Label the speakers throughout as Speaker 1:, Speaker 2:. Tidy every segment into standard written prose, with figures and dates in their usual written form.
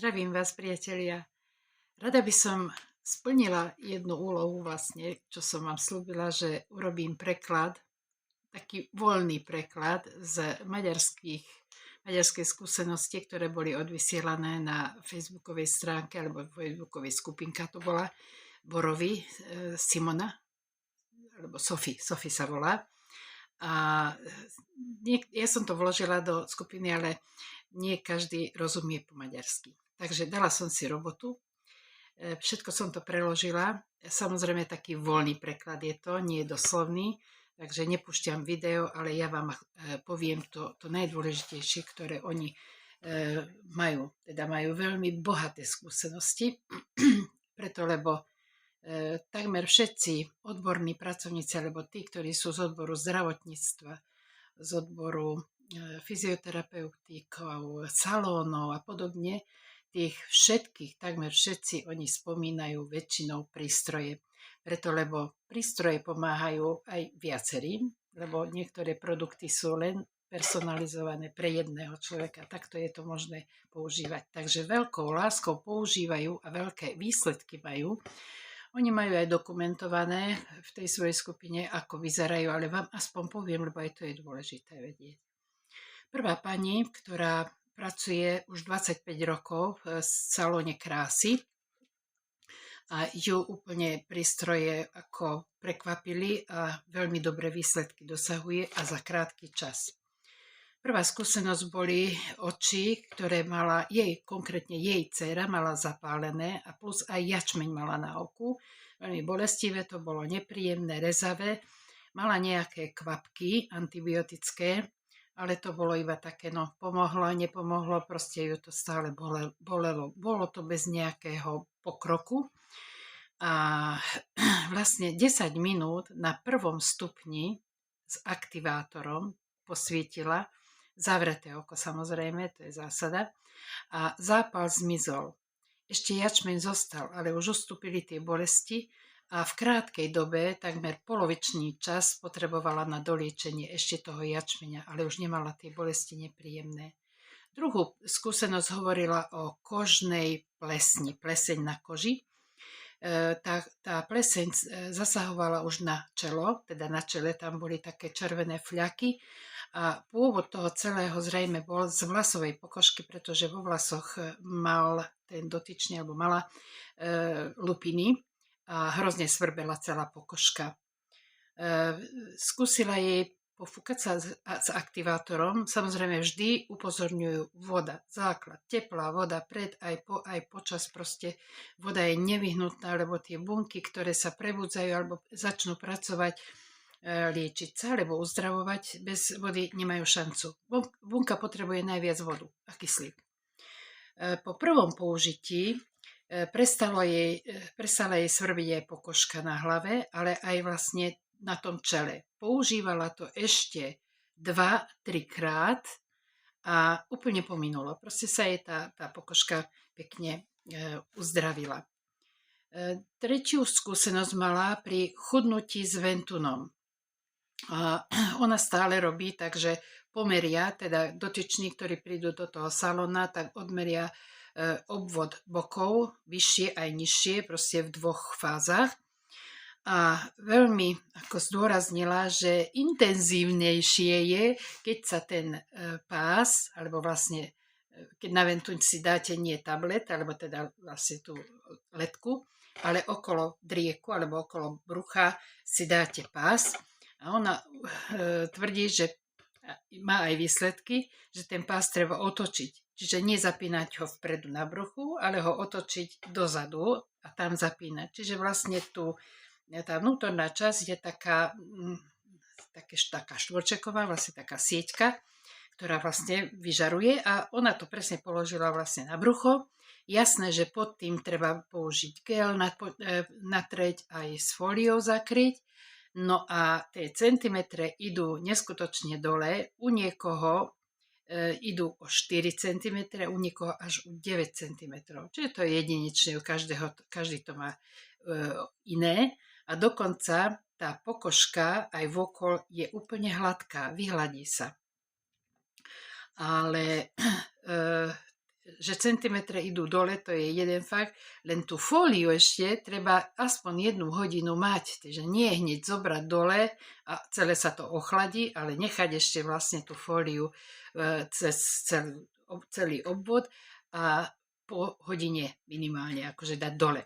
Speaker 1: Zdravím vás, priatelia. Rada by som splnila jednu úlohu vlastne, čo som vám slúbila, že urobím preklad, taký voľný preklad z maďarskej skúsenosti, ktoré boli odvysielané na facebookovej stránke, alebo facebookovej skupinka to bola, Borovi, Simona, alebo Sophie sa volá. A ja som to vložila do skupiny, ale nie každý rozumie po maďarsky. Takže dala som si robotu, všetko som to preložila. Samozrejme taký voľný preklad je to, nie je doslovný, takže nepúšťam video, ale ja vám poviem to najdôležitejšie, ktoré oni majú. Teda majú veľmi bohaté skúsenosti, preto lebo takmer všetci odborní pracovníci, alebo tí, ktorí sú z odboru zdravotníctva, z odboru fyzioterapeutikov, salónov a podobne, tých všetkých, takmer všetci, oni spomínajú väčšinou prístroje. Preto, lebo prístroje pomáhajú aj viacerým, lebo niektoré produkty sú len personalizované pre jedného človeka. Takto je to možné používať. Takže veľkou láskou používajú a veľké výsledky majú. Oni majú aj dokumentované v tej svojej skupine, ako vyzerajú, ale vám aspoň poviem, lebo aj to je dôležité vedieť. Prvá pani, ktorá pracuje už 25 rokov v salóne krásy a ju úplne prístroje ako prekvapili a veľmi dobré výsledky dosahuje a za krátky čas. Prvá skúsenosť boli oči, ktoré mala konkrétne jej dcéra mala zapálené a plus aj jačmeň mala na oku. Veľmi bolestivé, to bolo nepríjemné, rezavé. Mala nejaké kvapky antibiotické, ale to bolo iba také, pomohlo, nepomohlo, proste ju to stále bolelo. Bolo to bez nejakého pokroku. A vlastne 10 minút na prvom stupni s aktivátorom posvietila, zavreté oko samozrejme, to je zásada, a zápal zmizol. Ešte jačmeň zostal, ale už ustúpili tie bolesti a v krátkej dobe, takmer polovičný čas, potrebovala na doliečenie ešte toho jačmeňa, ale už nemala tie bolesti nepríjemné. Druhú skúsenosť hovorila o kožnej plesni, pleseň na koži. Tá pleseň zasahovala už na čelo, teda na čele tam boli také červené fľaky a pôvod toho celého zrejme bol z vlasovej pokožky, pretože vo vlasoch mal ten dotyčný, alebo mala lupiny a hrozne svrbela celá pokožka. Skúsila jej pofúkať sa s aktivátorom. Samozrejme vždy upozorňujú voda, základ, teplá voda pred aj počas, proste voda je nevyhnutná, lebo tie bunky, ktoré sa prebudzajú alebo začnú pracovať, liečiť sa alebo uzdravovať, bez vody nemajú šancu. Bunka potrebuje najviac vodu a kyslík. Po prvom použití prestala jej svrbiť aj pokožka na hlave, ale aj vlastne na tom čele. Používala to ešte 2-3 krát a úplne pominulo. Proste sa jej tá pokožka pekne uzdravila. Tretiu skúsenosť mala pri chudnutí s ventunom. A ona stále robí, takže pomeria, teda dotyční, ktorí prídu do toho salóna, tak odmeria obvod bokov, vyššie aj nižšie, proste v 2 fázach. A veľmi ako zdôraznila, že intenzívnejšie je, keď sa ten pás, alebo vlastne keď na ventuň si dáte nie tablet, alebo teda vlastne tú letku, ale okolo drieku alebo okolo brucha si dáte pás. A ona tvrdí, že má aj výsledky, že ten pás treba otočiť. Čiže nezapínať ho vpredu na bruchu, ale ho otočiť dozadu a tam zapínať. Čiže vlastne tá vnútorná časť je taká štvorčeková, vlastne taká sieťka, ktorá vlastne vyžaruje a ona to presne položila vlastne na brucho. Jasné, že pod tým treba použiť gel, natreť aj s fóliou zakryť. No a tie centimetre idú neskutočne dole, u niekoho idú o 4 cm, u niekoho až o 9 cm. Čiže to je jedinečné, každý to má iné. A dokonca tá pokožka aj vokol je úplne hladká, vyhladí sa. Ale že centimetre idú dole, to je jeden fakt, len tú fóliu ešte treba aspoň 1 hodinu mať, takže nie hneď zobrať dole a celé sa to ochladí, ale nechať ešte vlastne tú fóliu cez celý obvod a po hodine minimálne akože dať dole.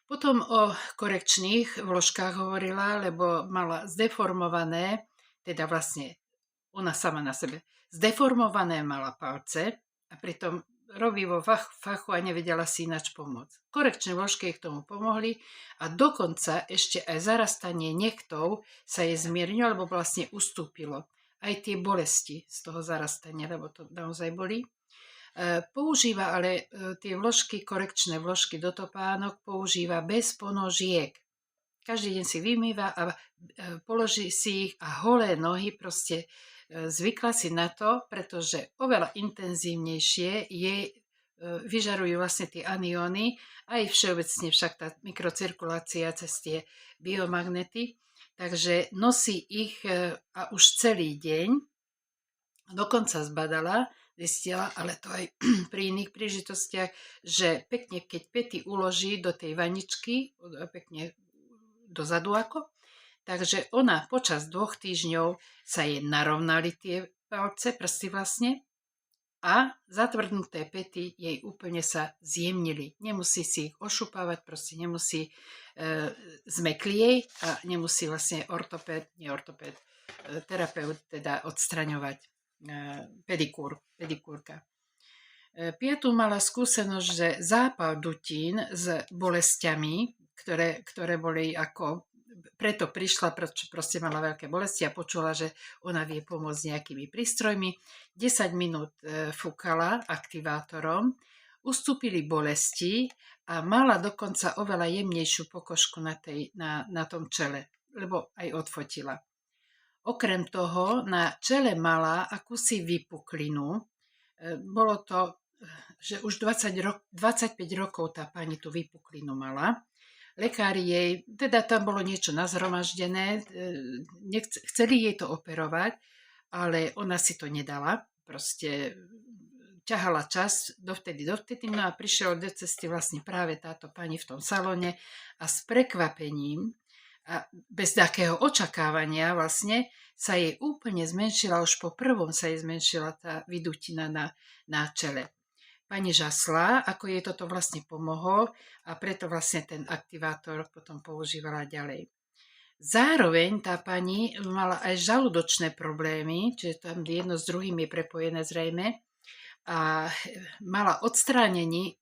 Speaker 1: Potom o korekčných vložkách hovorila, lebo mala zdeformované, teda vlastne ona sama na sebe, zdeformované mala palce a pritom robí vo fachu a nevedela si ináč pomôcť. Korekčné vložky jej k tomu pomohli a dokonca ešte aj zarastanie nechtov sa jej zmiernilo, lebo vlastne ustúpilo. Aj tie bolesti z toho zarastania, lebo to naozaj boli. Používa ale tie vložky, korekčné vložky do topánok používa bez ponožiek. Každý deň si vymýva a položí si ich a holé nohy proste zvykla si na to, pretože oveľa intenzívnejšie jej vyžarujú vlastne tie anióny, aj všeobecne však tá mikrocirkulácia cez tie biomagnety, takže nosí ich a už celý deň, dokonca zbadala, zistila, ale to aj pri iných príležitostiach, že pekne, keď pety uloží do tej vaničky, pekne dozadu ako, takže ona počas 2 týždňov sa jej narovnali tie palce, prsty vlastne, a zatvrdnuté pety jej úplne sa zjemnili. Nemusí si ich ošupávať, proste nemusí zmekli jej a nemusí vlastne terapeut teda odstraňovať pedikúrka. Piatu mala skúsenosť, že zápal dutín s bolestiami, ktoré boli ako, preto prišla, proste mala veľké bolesti a počula, že ona vie pomôcť nejakými prístrojmi. 10 minút fúkala aktivátorom, ustúpili bolesti a mala dokonca oveľa jemnejšiu pokožku na tom čele, lebo aj odfotila. Okrem toho na čele mala akúsi vypuklinu. Bolo to, že už 25 rokov tá pani tú vypuklinu mala. Lekári jej, teda tam bolo niečo nazhromaždené, chceli jej to operovať, ale ona si to nedala. Proste ťahala čas dovtedy, no a prišiel do cesty vlastne práve táto pani v tom salóne a s prekvapením a bez takého očakávania vlastne sa jej úplne zmenšila, už po prvom sa jej zmenšila tá vydutina na čele. Pani žasla, ako jej toto vlastne pomohol a preto vlastne ten aktivátor potom používala ďalej. Zároveň tá pani mala aj žalúdočné problémy, čiže tam jedno s druhým je prepojené zrejme, a mala odstránený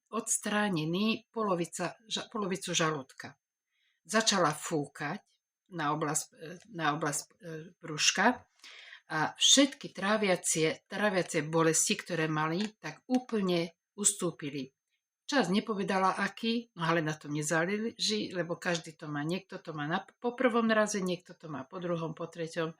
Speaker 1: polovicu žalúdka. Začala fúkať na oblasť brúška a všetky tráviacie bolesti, ktoré mali, tak úplne ustúpili. Čas nepovedala aký, no ale na tom nezáleží, lebo každý to má. Niekto to má po prvom raze, niekto to má po druhom, po treťom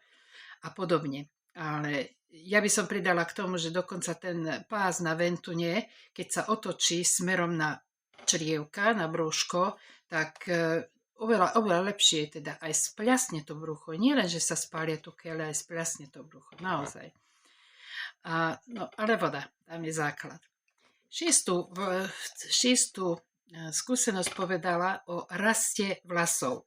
Speaker 1: a podobne. Ale ja by som pridala k tomu, že dokonca ten pás na ventune, keď sa otočí smerom na črievka, na brúško, tak oveľa lepšie je teda aj spľasne to brucho. Nie len, že sa spália tuky, ale aj spľasne to brucho. Naozaj. Ale voda, tam je základ. Šiestú skúsenosť povedala o raste vlasov.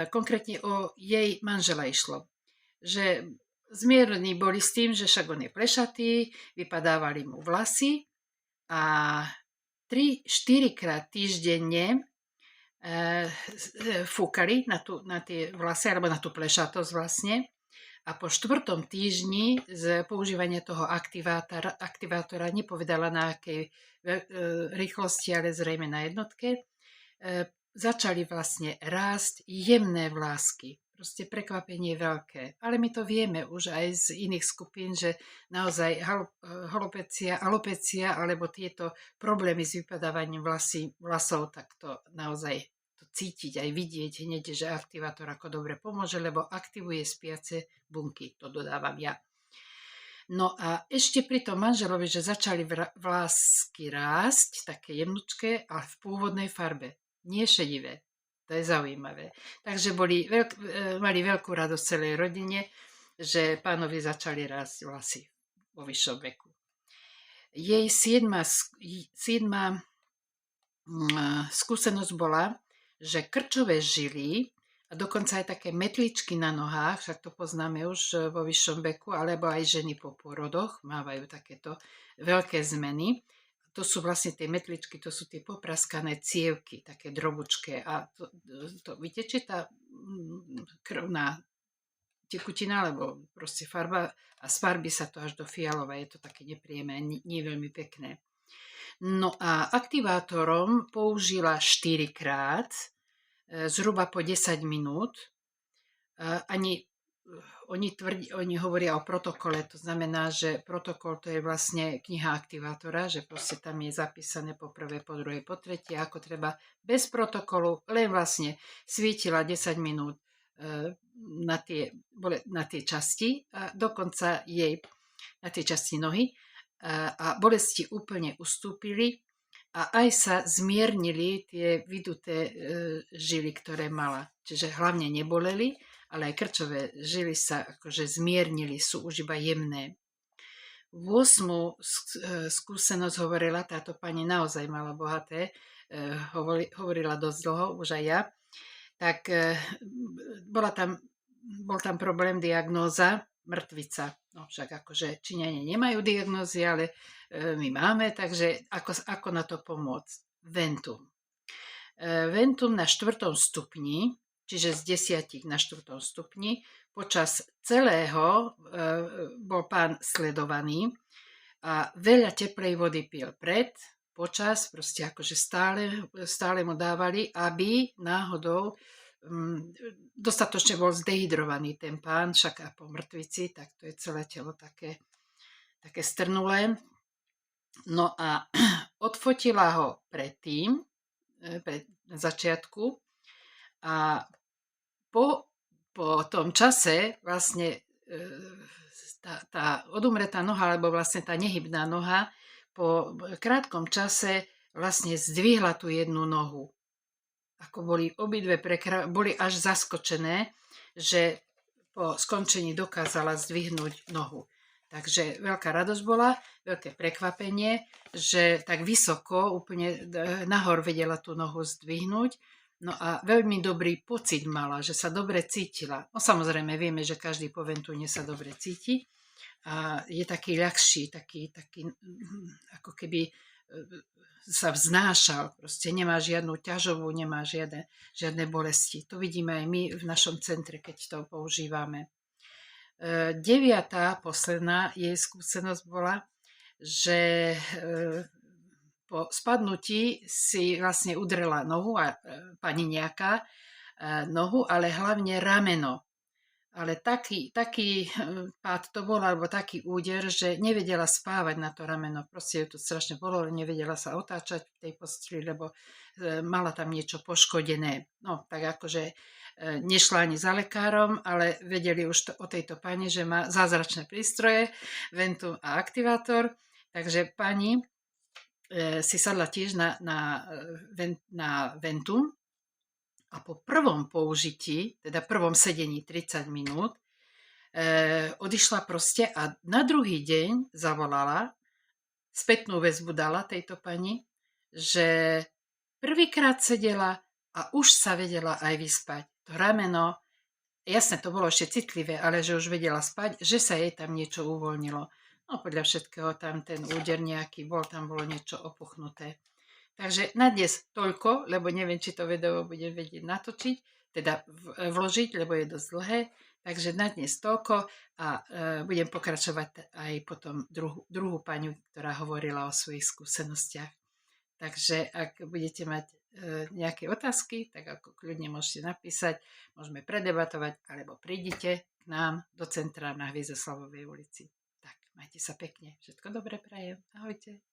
Speaker 1: Konkrétne o jej manžela išlo. Že zmierni boli s tým, že však on je plešatý, vypadávali mu vlasy a 3-4 krát týždenne fúkali na tie vlasy, alebo na tú plešatosť vlastne. A po 4. týždni z používania toho aktivátora, nepovedala na akej rýchlosti, ale zrejme na jednotke, začali vlastne rásť jemné vlásky. Proste prekvapenie veľké. Ale my to vieme už aj z iných skupín, že naozaj alopecia alebo tieto problémy s vypadávaním vlasov, tak to naozaj to cítiť, aj vidieť hneď, že aktivátor ako dobre pomôže, lebo aktivuje spiace bunky, to dodávam ja. No a ešte pri tom manželovi, že začali vlásky rásť, také jemnučké, ale v pôvodnej farbe, nie šedivé. To je zaujímavé. Takže mali veľkú radosť celej rodine, že pánovi začali rásť vlasy vo vyššom veku. Jej siedma skúsenosť bola, že krčové žily a dokonca aj také metličky na nohách, však to poznáme už vo vyššom veku, alebo aj ženy po pôrodoch mávajú takéto veľké zmeny. To sú vlastne tie metličky, to sú tie popraskané cievky, také drobučké. A to vytečie tá krvná tekutina, alebo proste farba a sfarbí sa to až do fialova. Je to také nepríjemné, nie veľmi pekné. No a aktivátorom použila 4-krát, zhruba po 10 minút. Oni hovoria o protokole, to znamená, že protokol to je vlastne kniha aktivátora, že proste tam je zapísané po prvé, po druhé, po tretie, ako treba bez protokolu, len vlastne svítila 10 minút na tie časti a dokonca jej na tie časti nohy a bolesti úplne ustúpili a aj sa zmiernili tie vyduté žily, ktoré mala. Čiže hlavne neboleli, ale aj krčové žily sa akože zmiernili, sú už iba jemné. 8. skúsenosť hovorila, táto pani naozaj mala bohaté, hovorila dosť dlho, už aj ja, tak bol tam problém, diagnóza, mŕtvica. No však akože Číňania nemajú diagnózy, ale my máme, takže ako na to pomôcť? Ventum. Ventum na 4. stupni, čiže z 10 na 4. stupni, počas celého bol pán sledovaný a veľa teplej vody pil počas, proste akože stále mu dávali, aby náhodou dostatočne bol zdehydrovaný ten pán, však a po mŕtvici, tak to je celé telo také strnulé. No a odfotila ho predtým, na začiatku a po tom čase vlastne tá odumretá noha, alebo vlastne tá nehybná noha, po krátkom čase vlastne zdvihla tú jednu nohu. Ako boli obidve boli až zaskočené, že po skončení dokázala zdvihnúť nohu. Takže veľká radosť bola, veľké prekvapenie, že tak vysoko, úplne nahor vedela tú nohu zdvihnúť. No a veľmi dobrý pocit mala, že sa dobre cítila. No samozrejme, vieme, že každý po ventúne sa dobre cíti a je taký ľahší, taký ako keby sa vznášal, proste nemá žiadnu ťažovú, nemá žiadne bolesti. To vidíme aj my v našom centre, keď to používame. 9. posledná jej skúsenosť bola, že po spadnutí si vlastne udrela nohu, pani nejaká nohu, ale hlavne rameno. Ale taký pád to bol, alebo taký úder, že nevedela spávať na to rameno. Proste ju to strašne bolo, nevedela sa otáčať v tej posteli, lebo mala tam niečo poškodené. No, tak akože nešla ani za lekárom, ale vedeli už o tejto pani, že má zázračné prístroje, Ventum a aktivátor. Takže pani si sadla tiež na Ventum, a po prvom použití, teda prvom sedení 30 minút, odišla proste a na druhý deň zavolala, spätnú väzbu dala tejto pani, že prvýkrát sedela a už sa vedela aj vyspať. To rameno, jasne, to bolo ešte citlivé, ale že už vedela spať, že sa jej tam niečo uvoľnilo. No podľa všetkého tam ten úder nejaký bol, tam bolo niečo opuchnuté. Takže na dnes toľko, lebo neviem, či to video budem vedieť natočiť, teda vložiť, lebo je dosť dlhé. Takže na dnes toľko a budem pokračovať aj potom druhú pani, ktorá hovorila o svojich skúsenostiach. Takže ak budete mať nejaké otázky, tak ako kľudne môžete napísať, môžeme predebatovať, alebo prídite k nám do centra na Hviezdoslavovej ulici. Tak, majte sa pekne. Všetko dobré prajem. Ahojte.